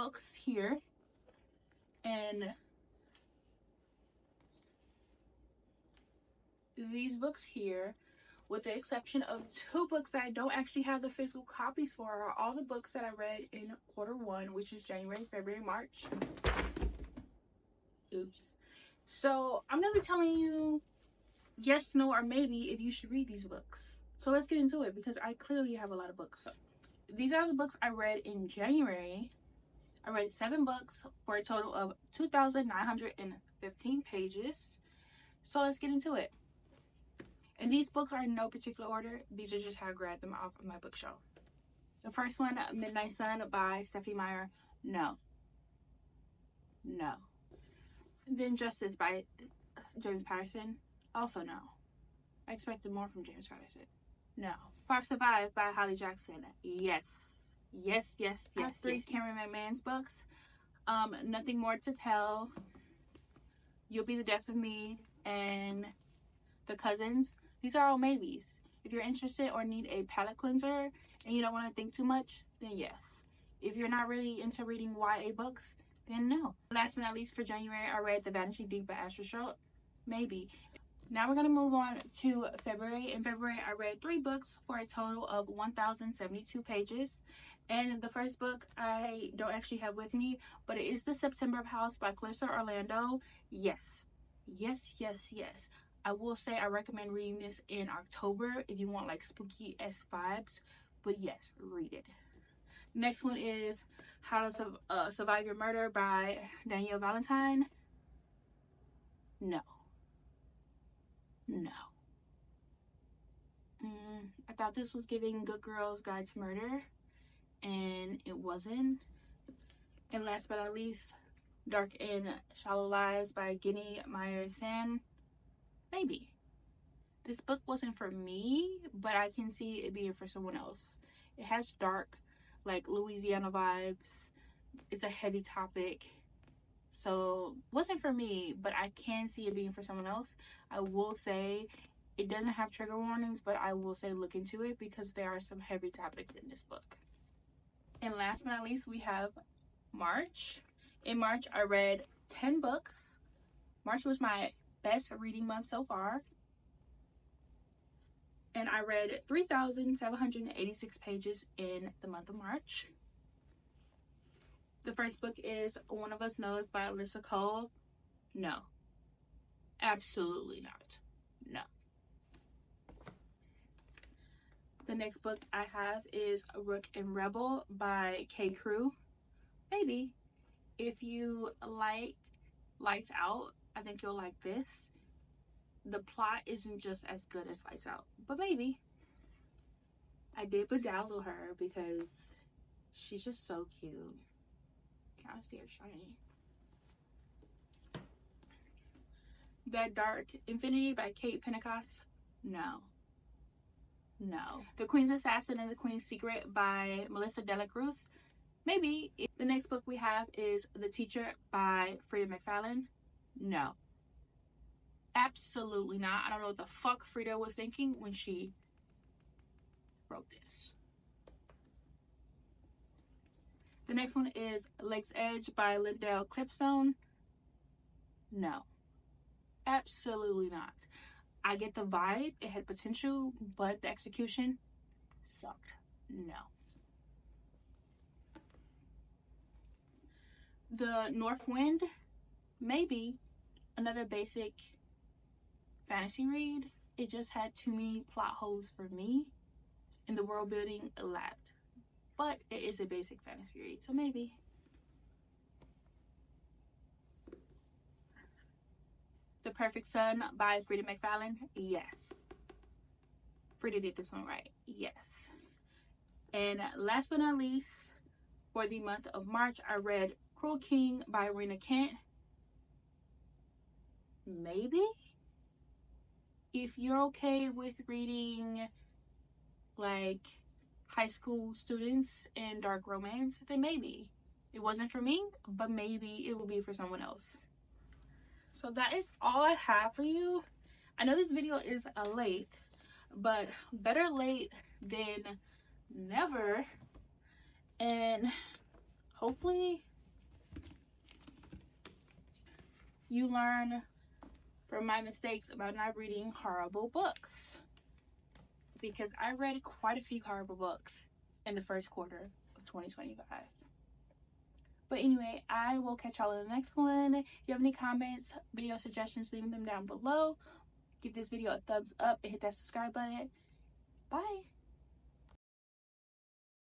books here, and these books here, with the exception of 2 books that I don't actually have the physical copies for, are all the books that I read in Q1, which is January, February, March. Oops. So I'm gonna be telling you yes, no, or maybe if you should read these books. So let's get into it, because I clearly have a lot of books. These are the books I read in January. I read 7 books for a total of 2,915 pages. So let's get into it. And these books are in no particular order. These are just how I grabbed them off of my bookshelf. The first one, Midnight Sun by Stephanie Meyer. No. No. Then Justice by James Patterson. Also no. I expected more from James Patterson. No. Five Survive by Holly Jackson. Yes. Yes, yes, yes. 3 Cameron McMahon's books. Nothing More to Tell, You'll Be the Death of Me, and The Cousins. These are all maybes. If you're interested or need a palate cleanser and you don't want to think too much, then yes. If you're not really into reading YA books, then no. Last but not least, for January, I read The Vanishing Deep by Asher Schultz. Maybe. Now we're going to move on to February. In February, I read 3 books for a total of 1,072 pages. And the first book I don't actually have with me, but it is The September House by Clarissa Orlando. Yes. Yes, yes, yes. I will say I recommend reading this in October if you want like spooky-esque vibes. But yes, read it. Next one is How to Survive Your Murder by Danielle Valentine. No. No. I thought this was giving Good Girl's Guide to Murder, and it wasn't. And last but not least, Dark and Shallow Lies by Ginny Meyer-San. Maybe. This book wasn't for me, but I can see it being for someone else. It has dark, like Louisiana vibes. It's a heavy topic. So, wasn't for me, but I can see it being for someone else. I will say it doesn't have trigger warnings, but I will say look into it because there are some heavy topics in this book. And last but not least, we have March. In March, I read 10 books. March was my best reading month so far. And I read 3,786 pages in the month of March. The first book is One of Us Knows by Alyssa Cole. No. Absolutely not. No. The next book I have is Rook and Rebel by K. Crew. Maybe. If you like Lights Out, I think you'll like this. The plot isn't just as good as Lights Out, but maybe. I did bedazzle her because she's just so cute. Kind of see her shiny. That Dark Infinity by Kate Pentecost. No. No. The Queen's Assassin and the Queen's Secret by Melissa Dela Cruz. Maybe. The next book we have is The Teacher by Frida McFarlane. No. Absolutely not. I don't know what the fuck Frida was thinking when she wrote this. The next one is Lake's Edge by Lindell Clipstone. No. Absolutely not. I get the vibe. It had potential, but the execution sucked. No. The North Wind, maybe. Another basic fantasy read. It just had too many plot holes for me, and the world building lacked. But it is a basic fantasy read, so maybe. The Perfect Sun by Frida McFarlane. Yes. Frida did this one right. Yes. And last but not least, for the month of March, I read Cruel King by Rena Kent. Maybe. If you're okay with reading like high school students and dark romance, then maybe. It wasn't for me, but maybe it will be for someone else. So that is all I have for you. I know this video is late, but better late than never. And hopefully you learn from my mistakes about not reading horrible books. Because I read quite a few horrible books in the first quarter of 2025. But anyway, I will catch y'all in the next one. If you have any comments, video suggestions, leave them down below. Give this video a thumbs up and hit that subscribe button. Bye.